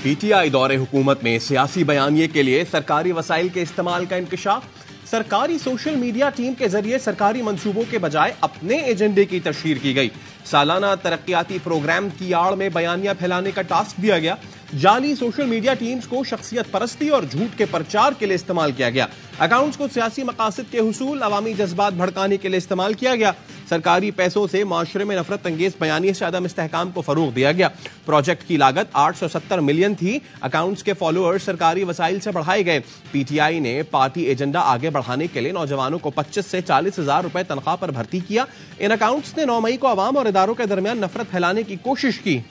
PTI दौरे हुकूमत में सियासी बयानिए के लिए सरकारी वसाइल के इस्तेमाल का इंकशाफ। सरकारी सोशल मीडिया टीम के जरिए सरकारी मंसूबों के बजाय अपने एजेंडे की तशहीर की गई। सालाना तरक्याती प्रोग्राम की आड़ में बयानिया फैलाने का टास्क दिया गया। जाली सोशल मीडिया टीम्स को शख्सियत परस्ती और झूठ के प्रचार के लिए इस्तेमाल किया गया। अकाउंट्स को सियासी मकासद के हुसूल, अवामी जज्बात भड़काने के लिए इस्तेमाल किया गया। सरकारी पैसों से माशरे में नफरत अंगेज बयानिए से अदम इस्तेहकाम को फरोग दिया गया। प्रोजेक्ट की लागत 870 मिलियन थी। अकाउंट्स के फॉलोअर्स सरकारी वसाइल से बढ़ाए गए। पीटीआई ने पार्टी एजेंडा आगे बढ़ाने के लिए नौजवानों को 25 से 40 हजार रुपए तनख्वाह पर भर्ती किया। इन अकाउंट्स ने 9 मई को अवाम और इदारों के दरमियान नफरत फैलाने की कोशिश की।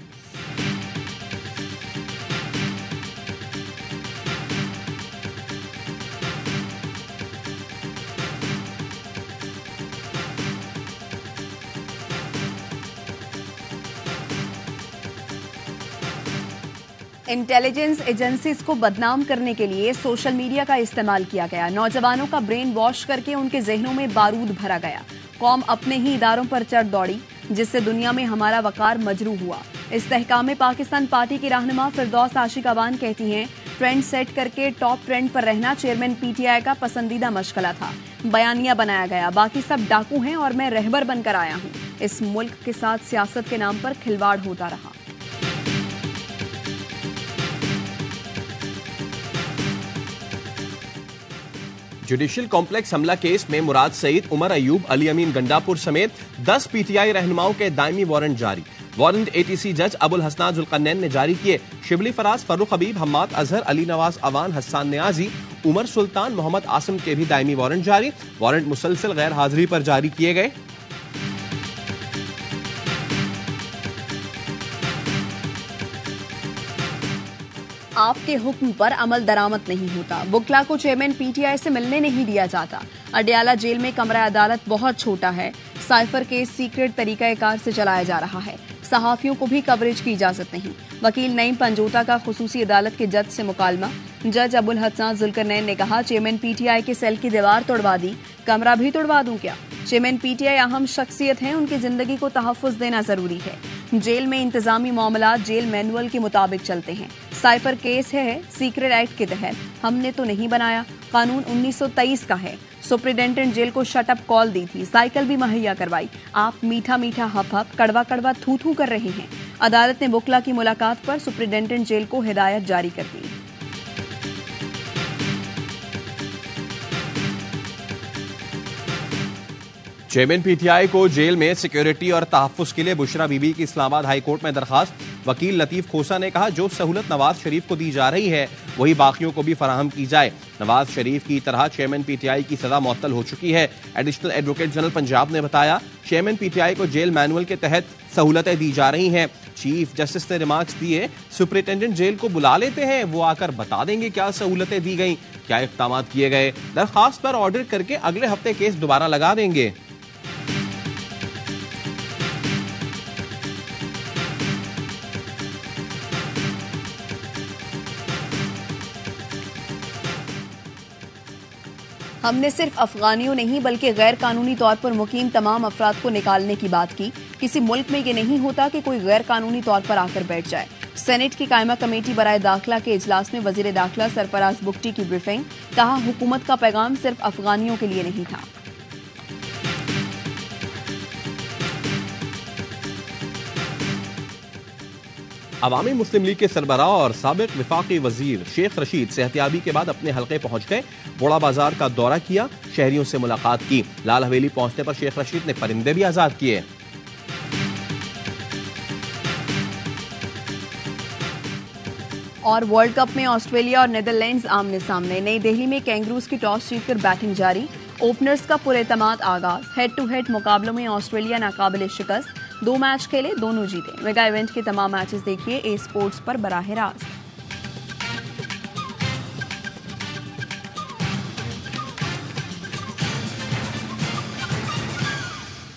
इंटेलिजेंस एजेंसीज को बदनाम करने के लिए सोशल मीडिया का इस्तेमाल किया गया। नौजवानों का ब्रेन वॉश करके उनके जहनों में बारूद भरा गया। कौम अपने ही इदारों पर चढ़ दौड़ी, जिससे दुनिया में हमारा वकार मजरू हुआ। इस्तेहकाम पाकिस्तान पार्टी की रहनुमा फिरदौस आशिक अवान कहती हैं, ट्रेंड सेट करके टॉप ट्रेंड पर रहना चेयरमैन पीटीआई का पसंदीदा मशगला था। बयानिया बनाया गया, बाकी सब डाकू हैं और मैं रहबर बनकर आया हूं। इस मुल्क के साथ सियासत के नाम पर खिलवाड़ होता रहा। जुडिशियल कॉम्प्लेक्स हमला केस में मुराद सईद, उमर अयूब, अली अमीन गंडापुर समेत 10 पीटीआई रहनुमाओं के दायमी वारंट जारी। वारंट एटीसी जज अबुल हसनात जुल्करनैन ने जारी किए। शिबली फराज, फर्रुख हबीब, हम्माद अजहर, अली नवाज अवान, हस्सान नियाजी, उमर सुल्तान, मोहम्मद आसिम के भी दायमी वारंट जारी। वारंट मुसलसल गैर हाजिरी पर जारी किए गए। आपके हुक्म पर अमल दरामद नहीं होता। बुकला को चेयरमैन पीटीआई से मिलने नहीं दिया जाता। अडयाला जेल में कमरा अदालत बहुत छोटा है। साइफर केस सीक्रेट तरीकाकार से चलाया जा रहा है। सहाफियों को भी कवरेज की इजाजत नहीं। वकील नईम पंजोता का खुसूसी अदालत के जज से मुकालमा। जज अबुल हसनात जुल्करनैन ने कहा, चेयरमैन पीटीआई के सेल की दीवार तोड़वा दी, कमरा भी तोड़वा दूं क्या? चेयरमैन पीटीआई अहम शख्सियत हैं, उनकी जिंदगी को तहफ्फुज देना जरूरी है। जेल में इंतजामी मामला जेल मैनुअल के मुताबिक चलते हैं। साइफर केस है सीक्रेट एक्ट के तहत, हमने तो नहीं बनाया। कानून 1923 का है। सुप्रिंटेंडेंट जेल को शटअप कॉल दी थी, साइकिल भी मुहैया करवाई। आप मीठा मीठा हप हप, कड़वा कड़वा थू थू कर रहे हैं। अदालत ने बुकला की मुलाकात पर सुप्रिंटेंडेंट जेल को हिदायत जारी कर दी। चेयरमैन पीटीआई को जेल में सिक्योरिटी और तहफ्फुज के लिए बुशरा बीबी की इस्लामाबाद हाई कोर्ट में दरखास्त। वकील लतीफ खोसा ने कहा, जो सहूलत नवाज शरीफ को दी जा रही है वही बाकियों को भी फराहम की जाए। नवाज शरीफ की तरह चेयरमैन पीटीआई की सजा मुअत्तल हो चुकी है। एडिशनल एडवोकेट जनरल पंजाब ने बताया, चेयरमैन पीटीआई को जेल मैनुअल के तहत सहूलतें दी जा रही हैं। चीफ जस्टिस ने रिमार्क्स दिए, सुप्रिंटेंडेंट जेल को बुला लेते हैं, वो आकर बता देंगे क्या सहूलतें दी गई, क्या इक़दाम किए गए। दरखास्त पर ऑर्डर करके अगले हफ्ते केस दोबारा लगा देंगे। हमने सिर्फ अफगानियों नहीं बल्कि गैर कानूनी तौर पर मुकीम तमाम अफराद को निकालने की बात की। किसी मुल्क में ये नहीं होता कि कोई गैर कानूनी तौर पर आकर बैठ जाए। सेनेट की कायमा कमेटी बराए दाखिला के इजलास में वजीर दाखिला सरफराज बुगटी की ब्रीफिंग। कहा, हुकूमत का पैगाम सिर्फ अफगानियों के लिए नहीं था। अवामी मुस्लिम लीग के सरबराह और साबिक विफाकी वजीर शेख रशीद सेहतियाबी के बाद अपने हलके पहुंच गए। बोड़ा बाजार का दौरा किया, शहरियों से मुलाकात की। लाल हवेली पहुंचने पर शेख रशीद ने परिंदे भी आजाद किए। और वर्ल्ड कप में ऑस्ट्रेलिया और नीदरलैंड्स आमने सामने। नई दिल्ली में कैंगरूज की टॉस जीतकर बैटिंग जारी। ओपनर्स का पुरएतमाद आगाज। हेड टू हेड मुकाबलों में ऑस्ट्रेलिया नाकाबिले शिकस्त। 2 मैच खेले, दोनों जीते। मेगा इवेंट के तमाम मैचेस देखिए ए स्पोर्ट्स पर बराह रास्त।